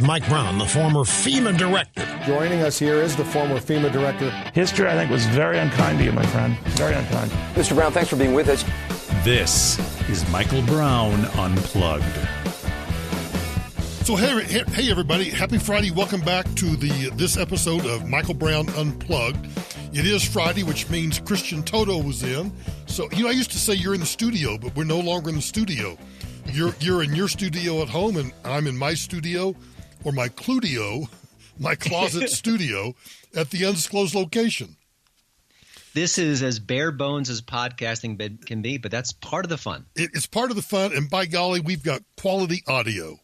Mike Brown, the former FEMA director. Joining us here is the former FEMA director. History, I think, was very unkind to you, my friend. Very unkind. Mr. Brown, thanks for being with us. This is Michael Brown Unplugged. So hey everybody, happy Friday. Welcome back to this episode of Michael Brown Unplugged. It is Friday, which means Christian Toto was in. So, I used to say you're in the studio, but we're no longer in the studio. You're in your studio at home, and I'm in my studio, or my Cludio, my closet studio, at the undisclosed location. This is as bare bones as podcasting can be, but that's part of the fun. It's part of the fun, and by golly, we've got quality audio.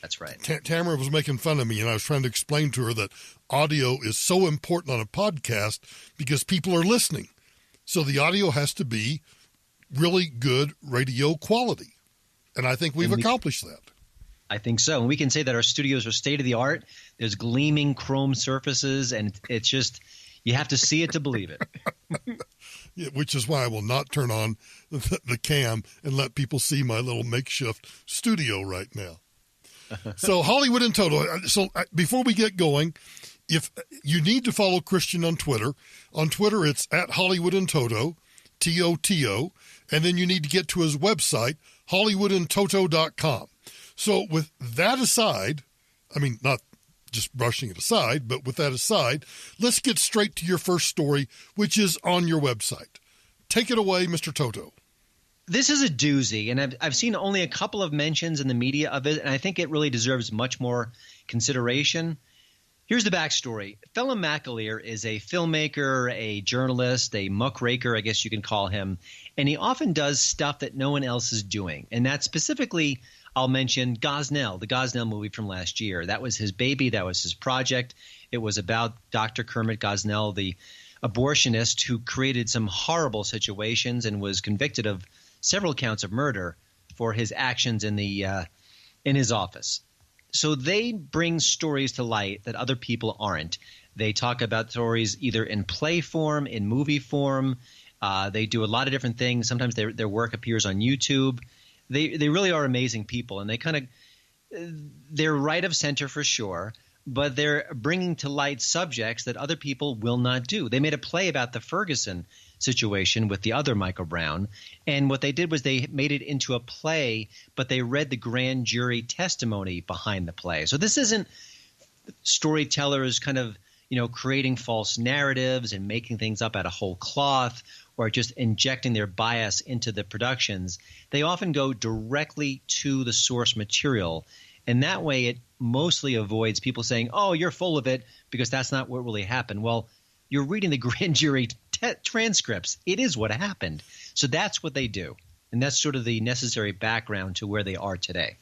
That's right. Tamara was making fun of me, and I was trying to explain to her that audio is so important on a podcast because people are listening. So the audio has to be really good radio quality. And I think we've accomplished that. I think so. And we can say that our studios are state-of-the-art. There's gleaming chrome surfaces, and it's just – you have to see it to believe it. Yeah, which is why I will not turn on the cam and let people see my little makeshift studio right now. So Hollywood and Toto. So before we get going, if you need to follow Christian on Twitter, it's at Hollywood and Toto, T-O-T-O, and then you need to get to his website, hollywoodandtoto.com. So with that aside, I mean, not just brushing it aside, but with that aside, let's get straight to your first story, which is on your website. Take it away, Mr. Toto. This is a doozy, and I've seen only a couple of mentions in the media of it, and I think it really deserves much more consideration. Here's the backstory. Phelim McAleer is a filmmaker, a journalist, a muckraker, I guess you can call him, and he often does stuff that no one else is doing, and that specifically I'll mention Gosnell, the Gosnell movie from last year. That was his baby. That was his project. It was about Dr. Kermit Gosnell, the abortionist who created some horrible situations and was convicted of several counts of murder for his actions in his office. So they bring stories to light that other people aren't. They talk about stories either in play form, in movie form. They do a lot of different things. Sometimes their work appears on YouTube. They really are amazing people, and they're right of center for sure, but they're bringing to light subjects that other people will not do. They made a play about the Ferguson situation with the other Michael Brown, and what they did was they made it into a play, but they read the grand jury testimony behind the play. So this isn't storytellers kind of creating false narratives and making things up out of whole cloth or just injecting their bias into the productions. They often go directly to the source material, and that way it mostly avoids people saying, oh, you're full of it, because that's not what really happened. Well, you're reading the grand jury transcripts. It is what happened. So that's what they do, and that's sort of the necessary background to where they are today.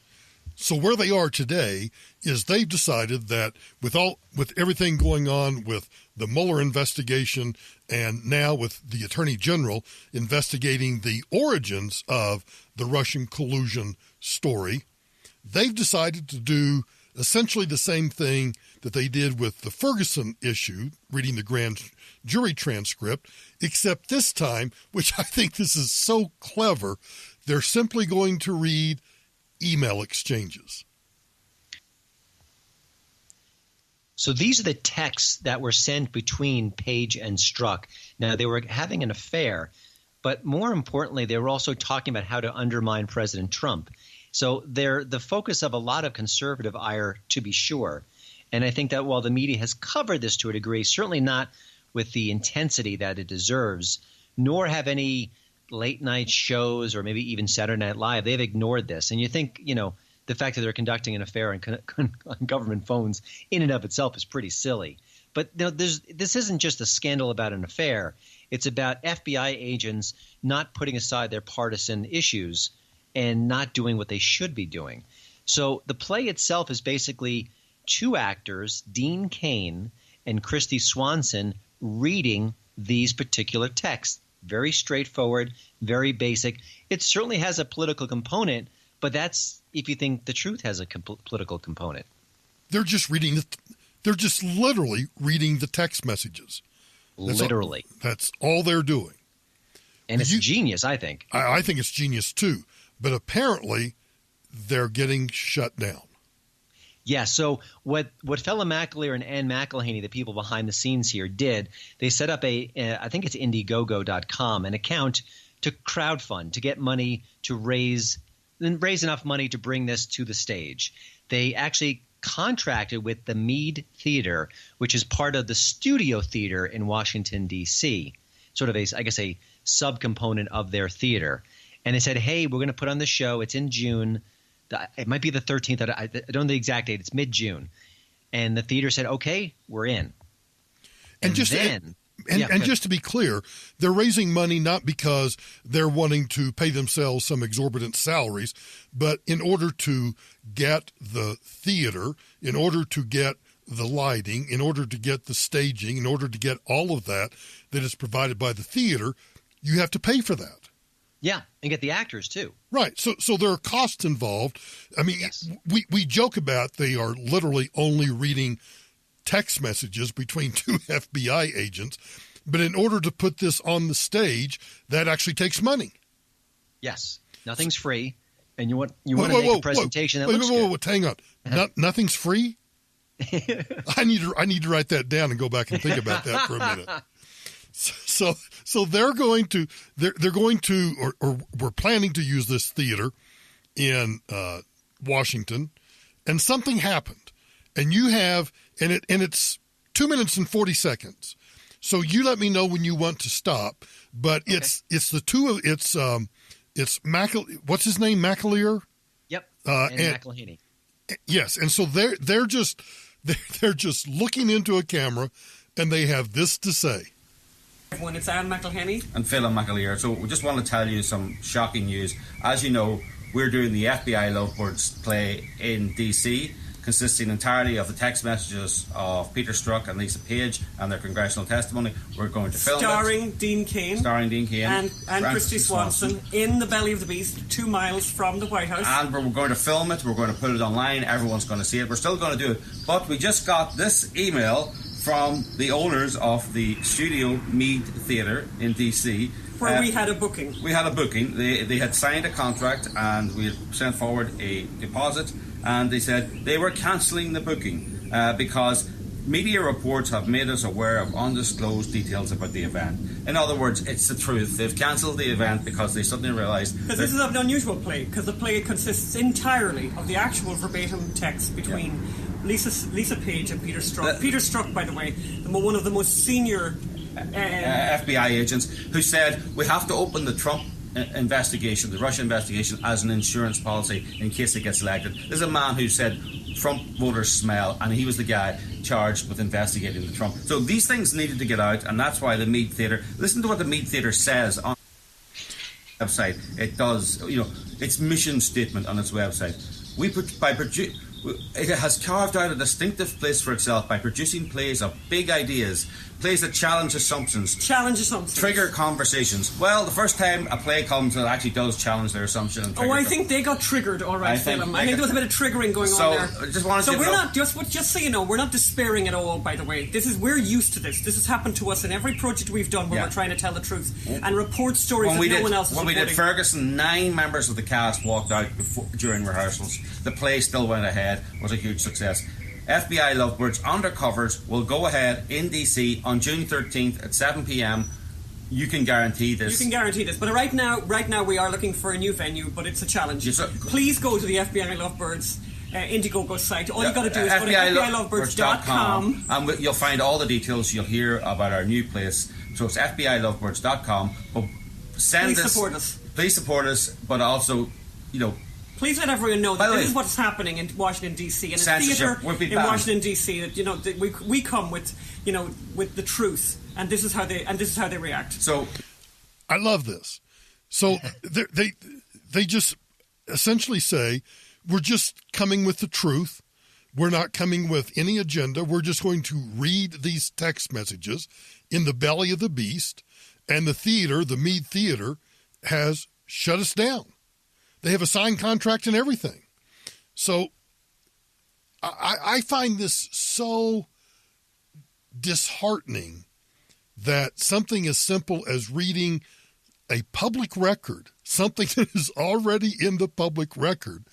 So where they are today is they've decided that with everything going on with the Mueller investigation and now with the Attorney General investigating the origins of the Russian collusion story, they've decided to do essentially the same thing that they did with the Ferguson issue, reading the grand jury transcript, except this time, which I think this is so clever, they're simply going to read email exchanges. So these are the texts that were sent between Page and Strzok. Now, they were having an affair, but more importantly, they were also talking about how to undermine President Trump. So they're the focus of a lot of conservative ire, to be sure. And I think that while the media has covered this to a degree, certainly not with the intensity that it deserves, nor have any late night shows or maybe even Saturday Night Live, they've ignored this. And you think, the fact that they're conducting an affair on government phones in and of itself is pretty silly. But this isn't just a scandal about an affair. It's about FBI agents not putting aside their partisan issues and not doing what they should be doing. So the play itself is basically two actors, Dean Cain and Christy Swanson, reading these particular texts. Very straightforward, very basic. It certainly has a political component, but that's if you think the truth has a political component. They're just literally reading the text messages. Literally. That's all they're doing. And it's genius, I think. I think it's genius too. But apparently they're getting shut down. Yeah, so what Fella McAleer and Ann McElhaney, the people behind the scenes here, did, they set up I think it's Indiegogo.com, an account to crowdfund, to get money to raise enough money to bring this to the stage. They actually contracted with the Mead Theater, which is part of the Studio Theater in Washington, D.C., sort of a subcomponent of their theater. And they said, hey, we're going to put on the show. It's in June. It might be the 13th. I don't know the exact date. It's mid-June. And the theater said, okay, we're in. And just to be clear, they're raising money not because they're wanting to pay themselves some exorbitant salaries, but in order to get the theater, in order to get the lighting, in order to get the staging, in order to get all of that is provided by the theater, you have to pay for that. Yeah, and get the actors too. Right. So there are costs involved. I mean, yes. we joke about they are literally only reading text messages between two FBI agents, but in order to put this on the stage, that actually takes money. Yes. Nothing's free, and you want to make a presentation that looks good. Hang on. Nothing's free? I need to write that down and go back and think about that for a minute. So they're going to or we're planning to use this theater in Washington, and something happened, and it's 2 minutes and 40 seconds. So you let me know when you want to stop. But okay. It's the two of it's what's his name, McAleer? Yep. And McElhaney. Yes, and so they're just looking into a camera, and they have this to say. Everyone, it's Ann McElhaney and Phil McAleer. So we just want to tell you some shocking news. As you know, we're doing the FBI Lovebirds play in DC, consisting entirely of the text messages of Peter Strzok and Lisa Page and their congressional testimony. We're going to film starring Dean Cain and Christy Swanson in the belly of the beast, 2 miles from the White House. And we're going to film it. We're going to put it online. Everyone's going to see it. We're still going to do it. But we just got this email from the owners of the Studio Mead Theatre in DC. Where we had a booking. We had a booking. They had signed a contract, and we had sent forward a deposit, and they said they were cancelling the booking because media reports have made us aware of undisclosed details about the event. In other words, it's the truth. They've cancelled the event because they suddenly realised... Because this is an unusual play, because the play consists entirely of the actual verbatim text between Lisa Page and Peter Strzok. Peter Strzok, by the way, one of the most senior... FBI agents who said we have to open the Trump investigation, the Russia investigation, as an insurance policy in case it gets elected. There's a man who said Trump voters smell, and he was the guy charged with investigating the Trump. So these things needed to get out, and that's why the Mead Theatre... Listen to what the Mead Theatre says on the website. It does, its mission statement on its website. It has carved out a distinctive place for itself by producing plays of big ideas, plays that challenge assumptions. Trigger conversations. Well, the first time a play comes that actually does challenge their assumption. And I think they got triggered, all right, Salem. I think there was a bit of triggering going on there. So we're not, just so you know, we're not despairing at all, by the way. We're used to this. This has happened to us in every project we've done where we're trying to tell the truth and report stories that no one else is reporting. When we did Ferguson, 9 members of the cast walked out during rehearsals. The play still went ahead. Was a huge success. FBI Lovebirds Undercovers will go ahead in DC on June 13th at 7 p.m. You can guarantee this. But right now we are looking for a new venue, but it's a challenge. Please go to the FBI Lovebirds Indiegogo site. All you got to do is go to FBILovebirds.com, and you'll find all the details. You'll hear about our new place. So it's FBILovebirds.com. But Please support us, but also, please let everyone know that this is what's happening in Washington D.C. and a theatre in Washington D.C. That we come with the truth, and this is how they react. So, I love this. So they just essentially say we're just coming with the truth. We're not coming with any agenda. We're just going to read these text messages in the belly of the beast, and the theater, the Mead Theater, has shut us down. They have a signed contract and everything. So I find this so disheartening that something as simple as reading a public record, something that is already in the public record,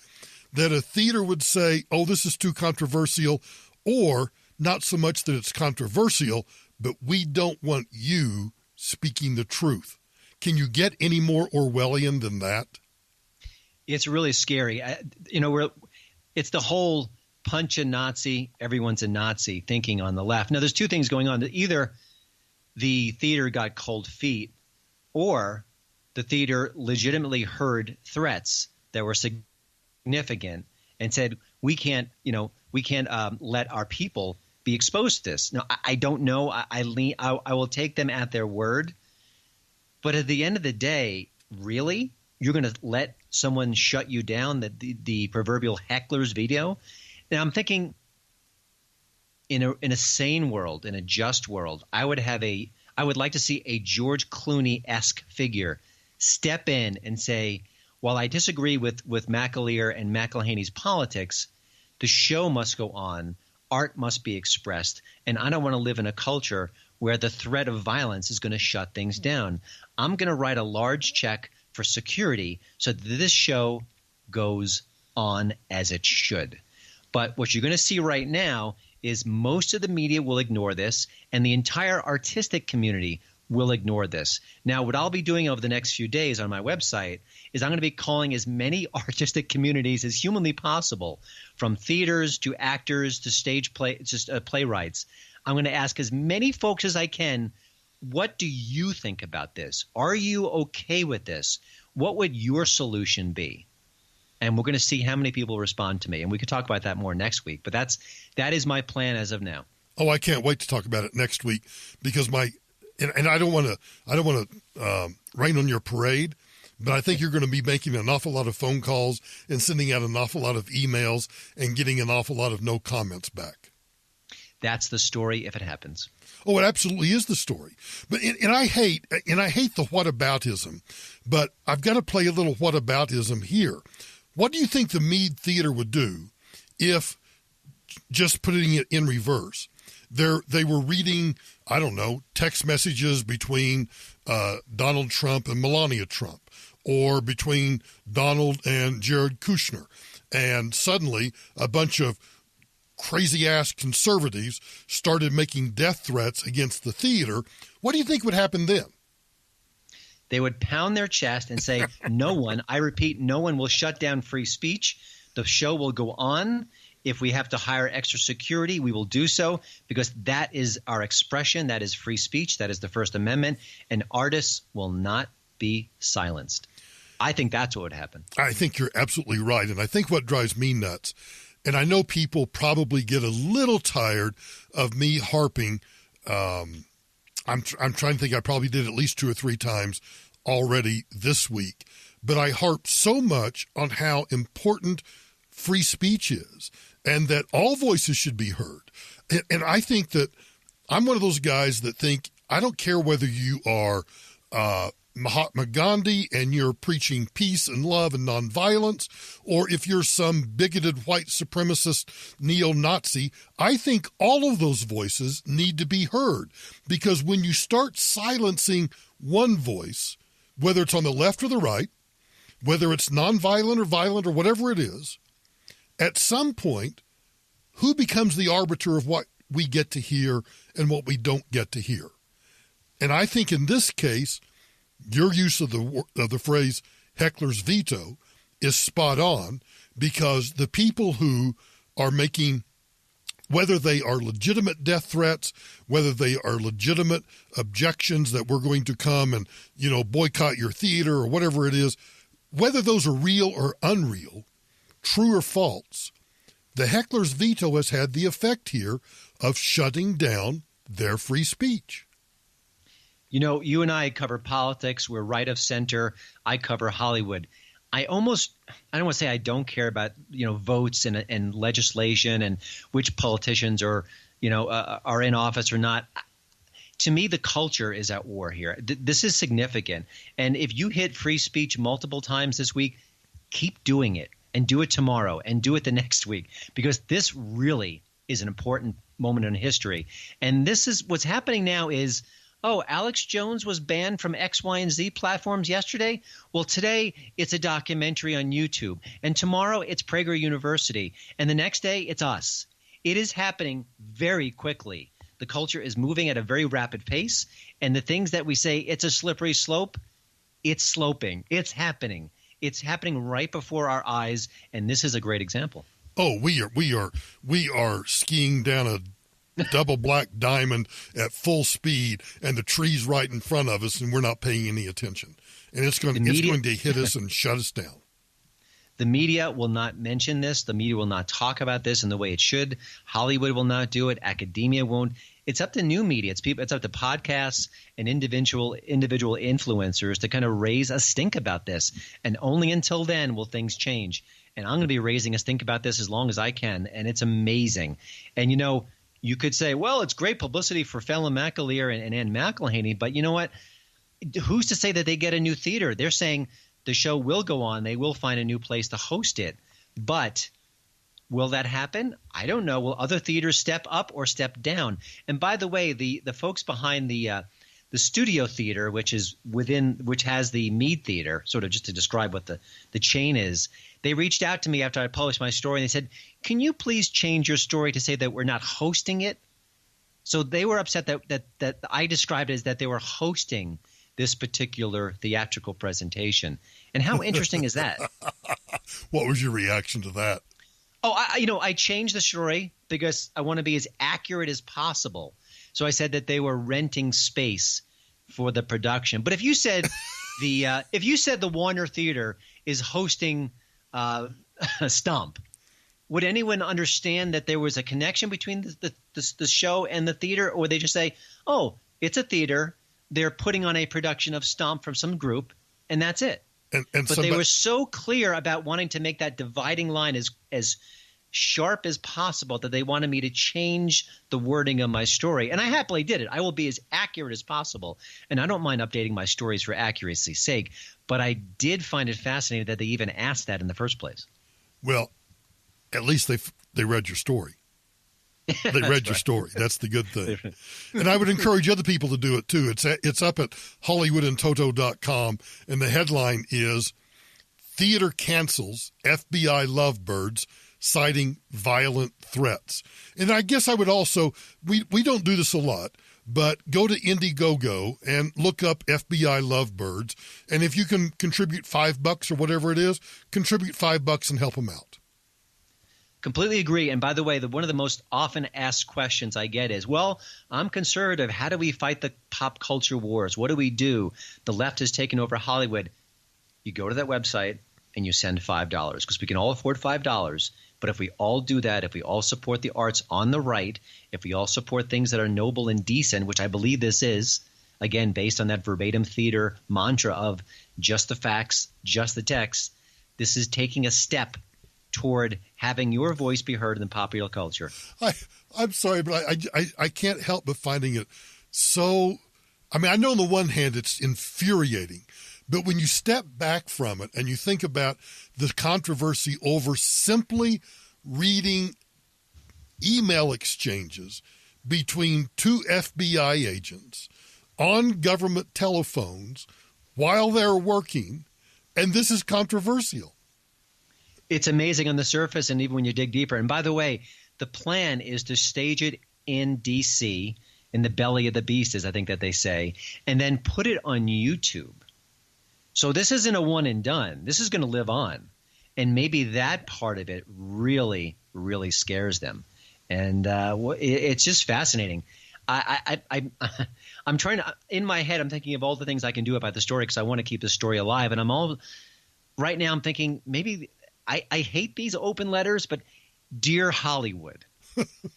that a theater would say, oh, this is too controversial, or not so much that it's controversial, but we don't want you speaking the truth. Can you get any more Orwellian than that? It's really scary. It's the whole punch a Nazi, everyone's a Nazi thinking on the left. Now, there's two things going on. Either the theater got cold feet, or the theater legitimately heard threats that were significant and said, we can't let our people be exposed to this. Now, I don't know. I will take them at their word. But at the end of the day, really? You're going to let someone shut you down, the proverbial heckler's veto? And I'm thinking, in a sane world, in a just world, I would like to see a George Clooney-esque figure step in and say, while I disagree with McAleer and McElhaney's politics, the show must go on, art must be expressed, and I don't want to live in a culture where the threat of violence is going to shut things down. I'm going to write a large check for security so that this show goes on as it should. But what you're going to see right now is most of the media will ignore this, and the entire artistic community will ignore this. Now, what I'll be doing over the next few days on my website is I'm going to be calling as many artistic communities as humanly possible, from theaters to actors to stage playwrights. I'm going to ask as many folks as I can, what do you think about this? Are you okay with this? What would your solution be? And we're going to see how many people respond to me. And we could talk about that more next week. But that is my plan as of now. Oh, I can't wait to talk about it next week, because and I don't want to rain on your parade, but I think you're going to be making an awful lot of phone calls and sending out an awful lot of emails and getting an awful lot of no comments back. That's the story if it happens. Oh, it absolutely is the story. But and I hate the whataboutism, but I've got to play a little whataboutism here. What do you think the Mead Theater would do if, just putting it in reverse, they were reading, I don't know, text messages between Donald Trump and Melania Trump, or between Donald and Jared Kushner, and suddenly a bunch of crazy-ass conservatives started making death threats against the theater? What do you think would happen then? They would pound their chest and say, no one, I repeat, no one will shut down free speech. The show will go on. If we have to hire extra security, we will do so, because that is our expression. That is free speech. That is the First Amendment. And artists will not be silenced. I think that's what would happen. I think you're absolutely right. And I think what drives me nuts, and I know people probably get a little tired of me harping. I'm trying to think. I probably did at least 2 or 3 times already this week. But I harp so much on how important free speech is, and that all voices should be heard. And I think that I'm one of those guys that think, I don't care whether you are Mahatma Gandhi and you're preaching peace and love and nonviolence, or if you're some bigoted white supremacist neo-Nazi. I think all of those voices need to be heard, because when you start silencing one voice, whether it's on the left or the right, whether it's nonviolent or violent or whatever it is, at some point, who becomes the arbiter of what we get to hear and what we don't get to hear? And I think in this case, your use of the phrase heckler's veto is spot on, because the people who are making, whether they are legitimate death threats, whether they are legitimate objections that we're going to come and, boycott your theater or whatever it is, whether those are real or unreal, true or false, the heckler's veto has had the effect here of shutting down their free speech. You and I cover politics. We're right of center. I cover Hollywood. I don't want to say I don't care about, votes and legislation and which politicians are in office or not. To me, the culture is at war here. This is significant. And if you hit free speech multiple times this week, keep doing it, and do it tomorrow, and do it the next week, because this really is an important moment in history. And this is what's happening now is, oh, Alex Jones was banned from X, Y, and Z platforms yesterday. Well, today it's a documentary on YouTube. And tomorrow it's Prager University. And the next day it's us. It is happening very quickly. The culture is moving at a very rapid pace. And the things that we say it's a slippery slope, it's sloping. It's happening. It's happening right before our eyes. And this is a great example. Oh, we are skiing down a double black diamond at full speed, and the tree's right in front of us, and we're not paying any attention. And it's going to hit us and shut us down. The media will not mention this. The media will not talk about this in the way it should. Hollywood will not do it. Academia won't. It's up to new media. It's up to podcasts and individual influencers to kind of raise a stink about this. And only until then will things change. And I'm going to be raising a stink about this as long as I can. And it's amazing. And, you could say, well, it's great publicity for Fallon McAleer and Ann McElhaney, but you know what? Who's to say that they get a new theater? They're saying the show will go on. They will find a new place to host it. But will that happen? I don't know. Will other theaters step up or step down? And by the way, the folks behind the studio theater, which has the Mead Theater, sort of just to describe what the chain is, they reached out to me after I published my story, and they said, can you please change your story to say that we're not hosting it? So they were upset that I described it as that they were hosting this particular theatrical presentation. And how interesting is that? What was your reaction to that? Oh, I changed the story because I want to be as accurate as possible. So I said that they were renting space for the production. But if you said the Warner Theater is hosting Stomp, would anyone understand that there was a connection between the show and the theater, or would they just say, oh, it's a theater, they're putting on a production of Stomp from some group, and that's it? But they were so clear about wanting to make that dividing line as sharp as possible that they wanted me to change the wording of my story. And I happily did it. I will be as accurate as possible. And I don't mind updating my stories for accuracy's sake. But I did find it fascinating that they even asked that in the first place. Well, at least they read your story. They read your story. That's the good thing. And I would encourage other people to do it too. It's up at HollywoodandToto.com, and the headline is Theater Cancels FBI Lovebirds Citing Violent Threats. And I guess I would also, we don't do this a lot, but go to Indiegogo and look up FBI Lovebirds. And if you can contribute $5 or whatever it is, contribute $5 and help them out. Completely agree. And by the way, one of the most often asked questions I get is, well, I'm conservative. How do we fight the pop culture wars? What do we do? The left has taken over Hollywood. You go to that website and you send $5 because we can all afford $5. But if we all do that, if we all support the arts on the right, if we all support things that are noble and decent, which I believe this is, again, based on that verbatim theater mantra of just the facts, just the text, this is taking a step toward having your voice be heard in the popular culture. I'm sorry, but I can't help but finding it so – I mean, I know on the one hand it's infuriating, but when you step back from it and you think about the controversy over simply reading email exchanges between two FBI agents on government telephones while they're working, and this is controversial. It's amazing on the surface and even when you dig deeper. And by the way, the plan is to stage it in D.C., in the belly of the beast, as I think that they say, and then put it on YouTube. So this isn't a one and done. This is going to live on. And maybe that part of it really, really scares them. And it's just fascinating. I'm trying to – in my head, I'm thinking of all the things I can do about the story because I want to keep the story alive. And right now I'm thinking maybe I hate these open letters, but dear Hollywood,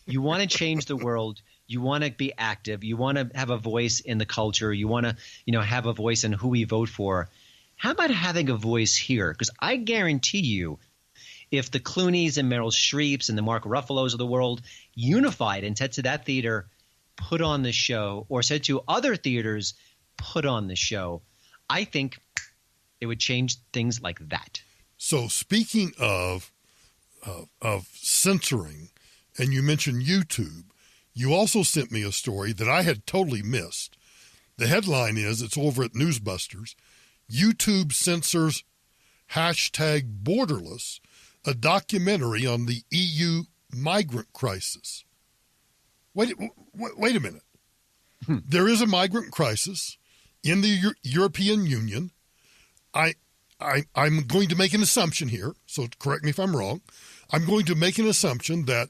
you want to change the world. You want to be active. You want to have a voice in the culture. You want to have a voice in who we vote for. How about having a voice here? Because I guarantee you if the Clooneys and Meryl Streeps and the Mark Ruffalos of the world unified and said to that theater, put on the show, or said to other theaters, put on the show, I think it would change things like that. So speaking of censoring, and you mentioned YouTube, you also sent me a story that I had totally missed. The headline is, it's over at Newsbusters, YouTube censors #borderless, a documentary on the EU migrant crisis. Wait a minute. There is a migrant crisis in the European Union. I'm going to make an assumption here, so correct me if I'm wrong. I'm going to make an assumption that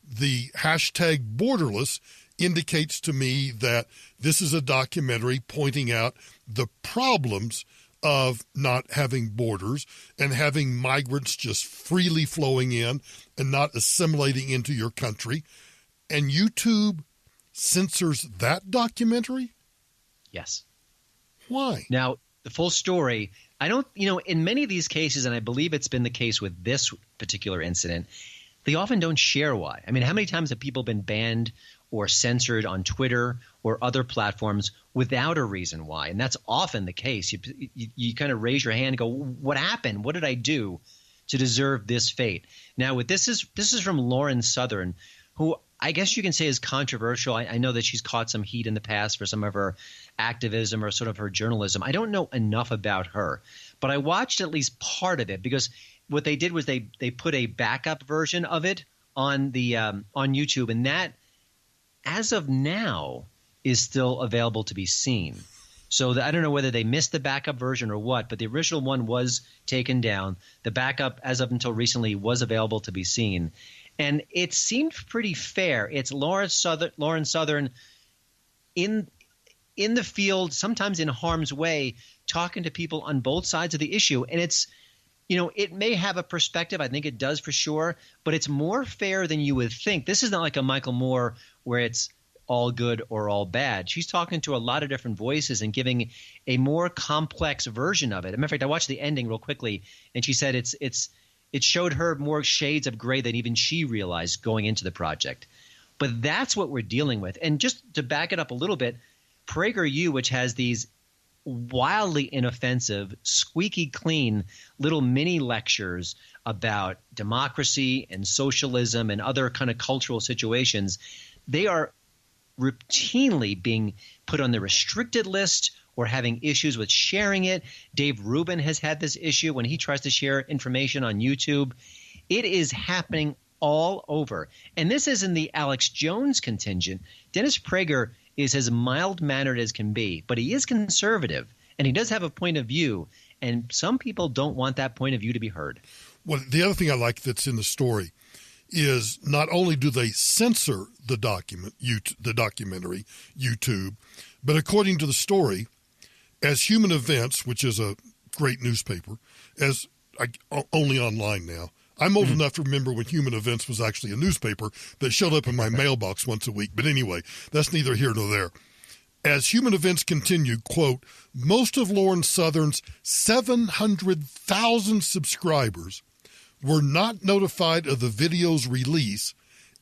the #borderless indicates to me that this is a documentary pointing out the problems of not having borders and having migrants just freely flowing in and not assimilating into your country. And YouTube censors that documentary? Yes. Why? Now, the full story, I don't, in many of these cases, and I believe it's been the case with this particular incident, they often don't share why. I mean, how many times have people been banned or censored on Twitter or other platforms without a reason why? And that's often the case. You kind of raise your hand and go, what happened? What did I do to deserve this fate? Now, with this is from Lauren Southern, who I guess you can say is controversial. I know that she's caught some heat in the past for some of her activism or sort of her journalism. I don't know enough about her, but I watched at least part of it because what they did was they put a backup version of it on the on YouTube, and that, as of now, is still available to be seen. So I don't know whether they missed the backup version or what, but the original one was taken down. The backup, as of until recently, was available to be seen. And it seemed pretty fair. It's Lauren Southern in the field, sometimes in harm's way, talking to people on both sides of the issue. And it's, it may have a perspective. I think it does for sure. But it's more fair than you would think. This is not like a Michael Moore where it's all good or all bad. She's talking to a lot of different voices and giving a more complex version of it. As a matter of fact, I watched the ending real quickly, and she said it showed her more shades of gray than even she realized going into the project. But that's what we're dealing with. And just to back it up a little bit, PragerU, which has these wildly inoffensive, squeaky clean little mini lectures about democracy and socialism and other kind of cultural situations, they are routinely being put on the restricted list or having issues with sharing it. Dave Rubin has had this issue when he tries to share information on YouTube. It is happening all over. And this isn't the Alex Jones contingent. Dennis Prager is as mild-mannered as can be, but he is conservative, and he does have a point of view, and some people don't want that point of view to be heard. Well, the other thing I like that's in the story is not only do they censor the documentary, YouTube, but according to the story, as Human Events, which is a great newspaper, only online now. I'm old enough to remember when Human Events was actually a newspaper that showed up in my mailbox once a week. But anyway, that's neither here nor there. As Human Events continued, quote, most of Lauren Southern's 700,000 subscribers were not notified of the video's release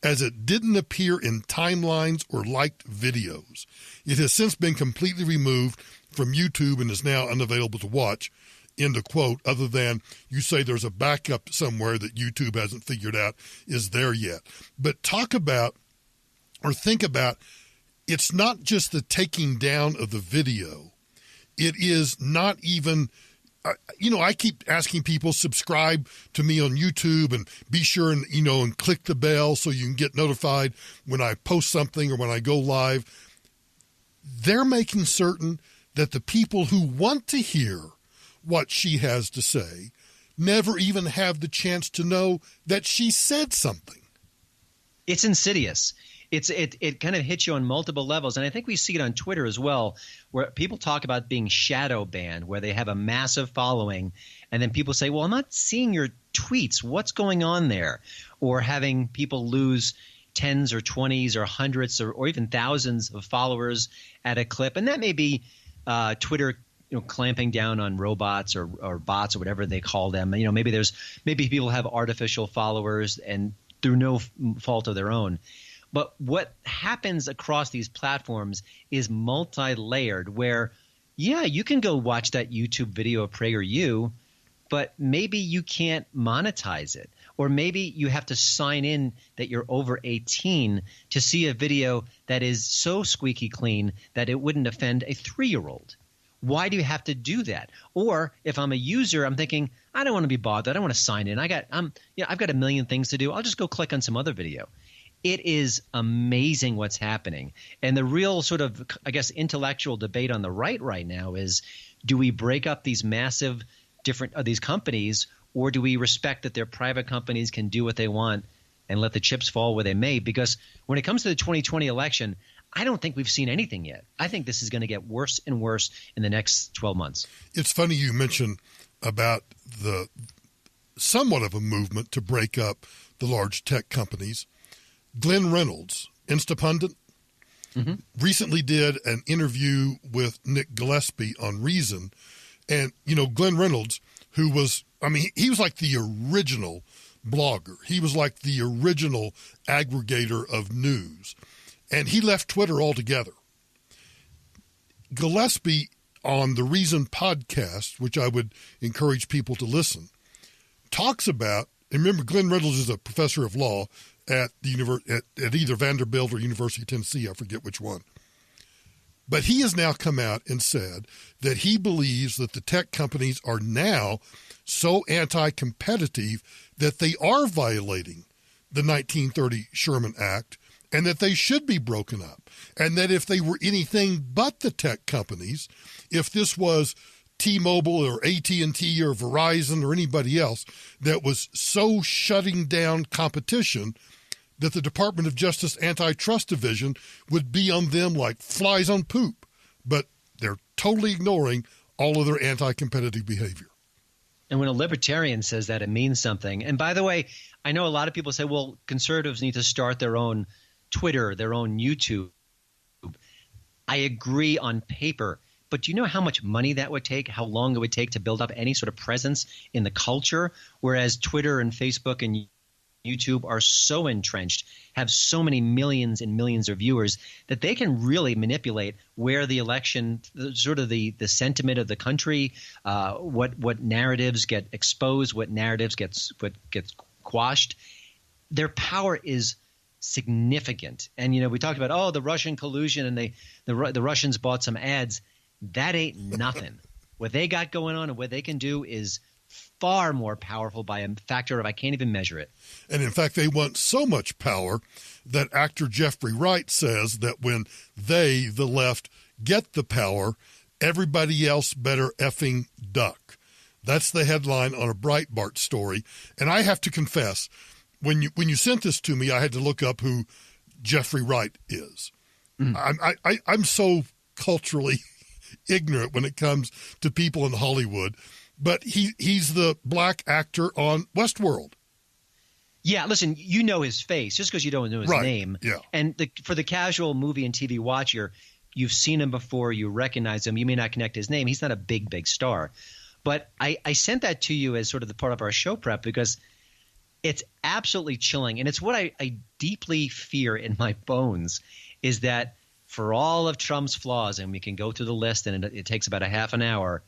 as it didn't appear in timelines or liked videos. It has since been completely removed from YouTube and is now unavailable to watch, end of quote, other than you say there's a backup somewhere that YouTube hasn't figured out is there yet. But talk about or think about, it's not just the taking down of the video. It is not even, I keep asking people, subscribe to me on YouTube and be sure and click the bell so you can get notified when I post something or when I go live. They're making certain that the people who want to hear what she has to say never even have the chance to know that she said something. It's insidious. It kind of hits you on multiple levels. And I think we see it on Twitter as well, where people talk about being shadow banned, where they have a massive following. And then people say, well, I'm not seeing your tweets. What's going on there? Or having people lose tens or 20s or hundreds or even thousands of followers at a clip. And that may be Twitter clamping down on robots or bots or whatever they call them. Maybe people have artificial followers and through no fault of their own. But what happens across these platforms is multi-layered where, you can go watch that YouTube video of PragerU, but maybe you can't monetize it. Or maybe you have to sign in that you're over 18 to see a video that is so squeaky clean that it wouldn't offend a 3-year-old. Why do you have to do that? Or if I'm a user, I'm thinking, I don't want to be bothered. I don't want to sign in. I've got a million things to do. I'll just go click on some other video. It is amazing what's happening. And the real sort of, I guess, intellectual debate on the right now is, do we break up these massive these companies, or do we respect that their private companies can do what they want and let the chips fall where they may? Because when it comes to the 2020 election, I don't think we've seen anything yet. I think this is going to get worse and worse in the next 12 months. It's funny you mentioned about the somewhat of a movement to break up the large tech companies. Glenn Reynolds, Instapundit, recently did an interview with Nick Gillespie on Reason. And, Glenn Reynolds, who was, he was like the original blogger. He was like the original aggregator of news. And he left Twitter altogether. Gillespie, on the Reason podcast, which I would encourage people to listen, talks about, and remember, Glenn Reynolds is a professor of law at the at either Vanderbilt or University of Tennessee, I forget which one. But he has now come out and said that he believes that the tech companies are now so anti-competitive that they are violating the 1930 Sherman Act, and that they should be broken up. And that if they were anything but the tech companies, if this was T-Mobile or AT&T or Verizon or anybody else that was so shutting down competition that the Department of Justice Antitrust Division would be on them like flies on poop. But they're totally ignoring all of their anti-competitive behavior. And when a libertarian says that, it means something. And by the way, I know a lot of people say, well, conservatives need to start their own Twitter, their own YouTube. I agree on paper. But do you know how much money that would take, how long it would take to build up any sort of presence in the culture? Whereas Twitter and Facebook and YouTube are so entrenched, have so many millions and millions of viewers, that they can really manipulate where the election, sort of the sentiment of the country, what narratives get exposed, what narratives gets quashed. Their power is significant. And, we talked about, the Russian collusion and the Russians bought some ads. That ain't nothing. What they got going on and what they can do is far more powerful by a factor of I can't even measure it. And in fact, they want so much power that actor Jeffrey Wright says that when they, the left, get the power, everybody else better effing duck. That's the headline on a Breitbart story. And I have to confess, when you sent this to me, I had to look up who Jeffrey Wright is. I'm so culturally ignorant when it comes to people in Hollywood, but he's the black actor on Westworld. Yeah, listen, you know his face just because you don't know his name. Yeah. And for the casual movie and TV watcher, you've seen him before, you recognize him, you may not connect his name. He's not a big star. But I sent that to you as sort of the part of our show prep because it's absolutely chilling. And it's what I deeply fear in my bones is that for all of Trump's flaws, and we can go through the list and it takes about a half an hour,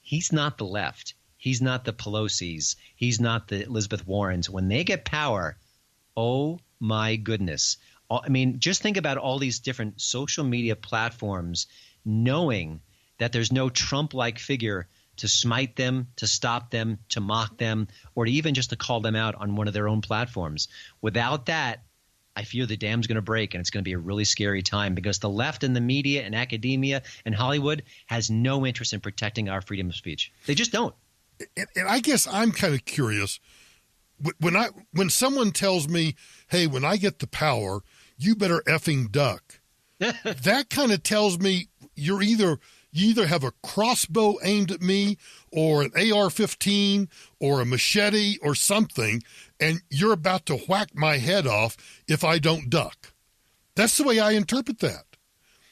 he's not the left. He's not the Pelosi's. He's not the Elizabeth Warrens. When they get power, oh my goodness. I mean, just think about all these different social media platforms knowing that there's no Trump-like figure to smite them, to stop them, to mock them, or to even just to call them out on one of their own platforms. Without that, I fear the dam's going to break, and it's going to be a really scary time because the left and the media and academia and Hollywood has no interest in protecting our freedom of speech. They just don't. And I guess I'm kind of curious. When someone tells me, hey, when I get the power, you better effing duck, that kind of tells me you either have a crossbow aimed at me or an AR-15 or a machete or something, and you're about to whack my head off if I don't duck. That's the way I interpret that.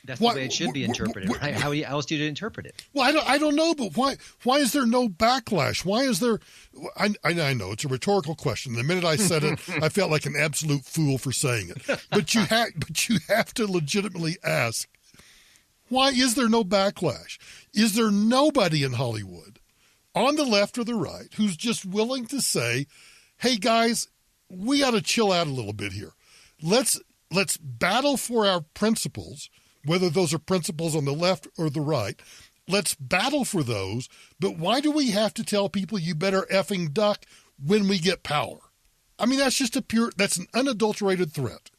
That's the way it should be interpreted, right? How else do you interpret it? Well, I don't know, but why is there no backlash? Why is there – I know it's a rhetorical question. The minute I said it, I felt like an absolute fool for saying it. But you have to legitimately ask, why is there no backlash? Is there nobody in Hollywood, on the left or the right, who's just willing to say, hey guys, we got to chill out a little bit here. Let's battle for our principles, whether those are principles on the left or the right. Let's battle for those. But why do we have to tell people you better effing duck when we get power? I mean, that's just that's an unadulterated threat.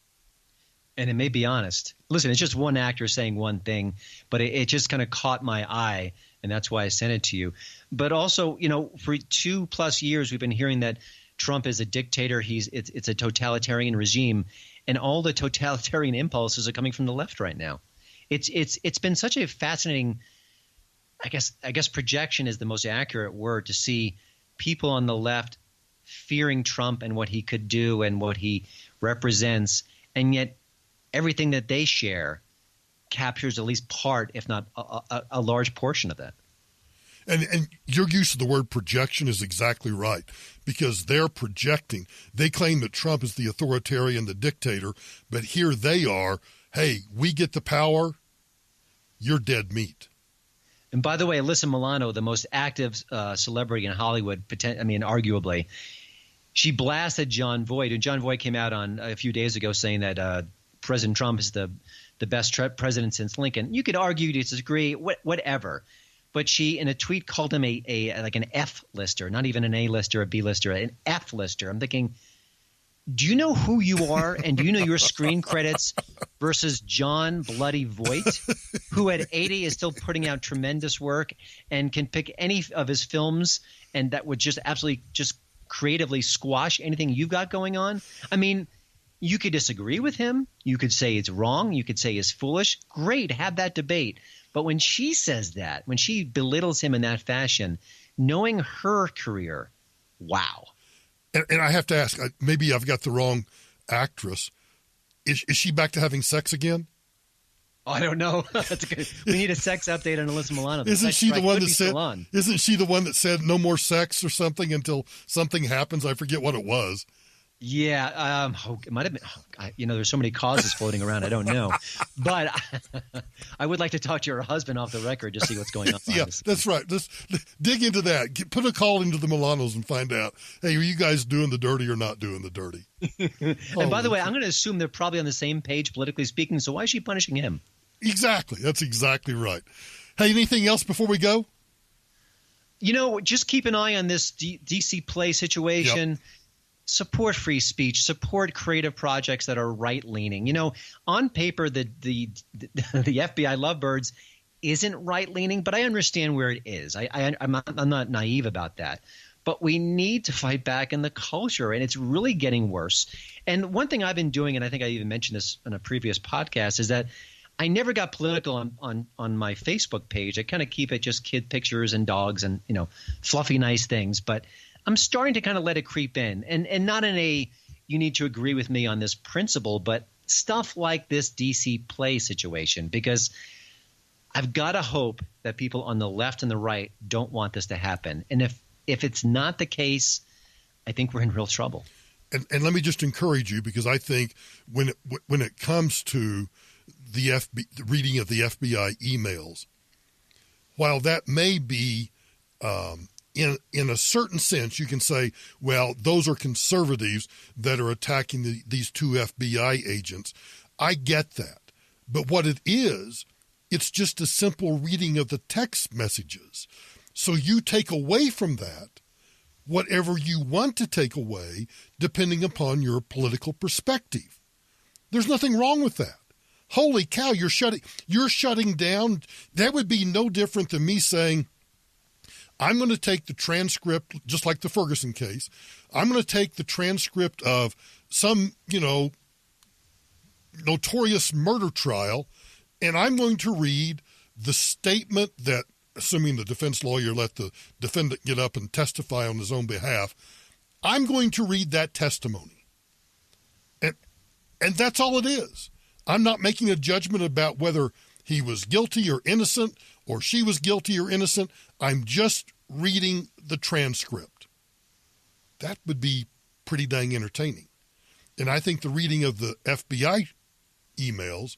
And it may be honest. Listen, it's just one actor saying one thing, but it just kind of caught my eye, and that's why I sent it to you. But also, for 2+ years, we've been hearing that Trump is a dictator. It's a totalitarian regime, and all the totalitarian impulses are coming from the left right now. It's been such a fascinating, I guess projection is the most accurate word, to see people on the left fearing Trump and what he could do and what he represents, and yet everything that they share captures at least part, if not a large portion of that. And your use of the word projection is exactly right, because they're projecting. They claim that Trump is the authoritarian, the dictator, but here they are. Hey, we get the power, you're dead meat. And by the way, Alyssa Milano, the most active celebrity in Hollywood, arguably, she blasted John Voight. And John Voight came out on a few days ago saying that President Trump is the best president since Lincoln. You could argue, disagree, whatever. But she, in a tweet, called him like an F-lister, not even an A-lister, a B-lister, an F-lister. I'm thinking, do you know who you are, and do you know your screen credits versus John Bloody Voight, who at 80 is still putting out tremendous work and can pick any of his films, and that would just absolutely just creatively squash anything you've got going on? I mean, you could disagree with him. You could say it's wrong. You could say it's foolish. Great, have that debate. But when she says that, when she belittles him in that fashion, knowing her career, wow. And I have to ask, maybe I've got the wrong actress. Is she back to having sex again? Oh, I don't know. That's good. We need a sex update on Alyssa Milano. Isn't she the one that said no more sex or something until something happens? I forget what it was. Yeah, it might have been. There's so many causes floating around. I don't know, but I would like to talk to your husband off the record to see what's going on. Yeah, that's right. Just dig into that. Put a call into the Milanos and find out. Hey, are you guys doing the dirty or not doing the dirty? And by the way, I'm going to assume they're probably on the same page politically speaking. So why is she punishing him? Exactly. That's exactly right. Hey, anything else before we go? Just keep an eye on this DC Play situation. Yep. Support free speech, support creative projects that are right-leaning. On paper, the FBI Lovebirds isn't right-leaning, but I understand where it is. I'm not naive about that. But we need to fight back in the culture, and it's really getting worse. And one thing I've been doing, and I think I even mentioned this on a previous podcast, is that I never got political on my Facebook page. I kind of keep it just kid pictures and dogs and, fluffy, nice things. But I'm starting to kind of let it creep in, and not in a you need to agree with me on this principle, but stuff like this DC Play situation, because I've got to hope that people on the left and the right don't want this to happen. And if it's not the case, I think we're in real trouble. And let me just encourage you, because I think when it comes to the reading of the FBI emails, while that may be in a certain sense, you can say, well, those are conservatives that are attacking these two FBI agents. I get that. But what it is, it's just a simple reading of the text messages. So you take away from that whatever you want to take away, depending upon your political perspective. There's nothing wrong with that. Holy cow, you're shutting down. That would be no different than me saying, I'm going to take the transcript, just like the Ferguson case. I'm going to take the transcript of some, notorious murder trial, and I'm going to read the statement that, assuming the defense lawyer let the defendant get up and testify on his own behalf, I'm going to read that testimony. And that's all it is. I'm not making a judgment about whether he was guilty or innocent, or she was guilty or innocent. I'm just reading the transcript. That would be pretty dang entertaining. And I think the reading of the FBI emails,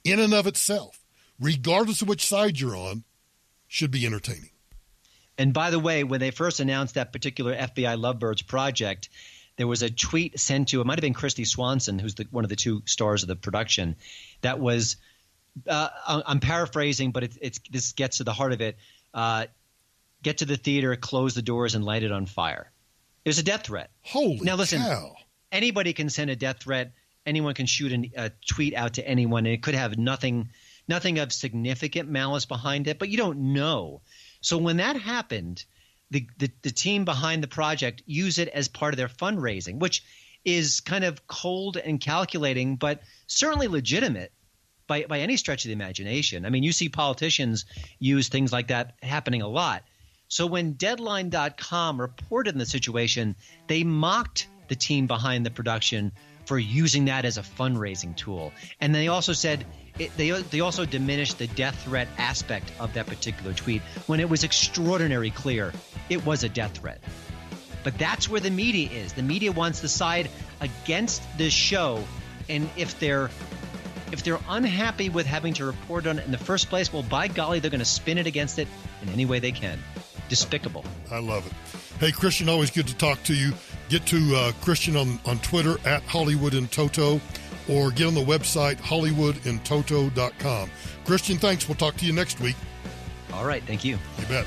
in and of itself, regardless of which side you're on, should be entertaining. And by the way, when they first announced that particular FBI Lovebirds project, there was a tweet sent to, it might have been Christy Swanson, who's one of the two stars of the production, that was, I'm paraphrasing, but this gets to the heart of it. Get to the theater, close the doors, and light it on fire. It was a death threat. Holy Now listen, cow. Anybody can send a death threat. Anyone can shoot a tweet out to anyone, and it could have nothing of significant malice behind it, but you don't know. So when that happened, the team behind the project used it as part of their fundraising, which is kind of cold and calculating, but certainly legitimate by any stretch of the imagination. I mean, you see politicians use things like that happening a lot. So when Deadline.com reported on the situation, they mocked the team behind the production for using that as a fundraising tool. And they also said they also diminished the death threat aspect of that particular tweet when it was extraordinarily clear it was a death threat. But that's where the media is. The media wants to side against this show, and if they're unhappy with having to report on it in the first place, well, by golly, they're going to spin it against it in any way they can. Despicable. I love it. Hey, Christian, always good to talk to you. Get to Christian on Twitter at Hollywood and Toto, or get on the website hollywoodandtoto.com. Christian, thanks. We'll talk to you next week. All right. Thank you. You bet.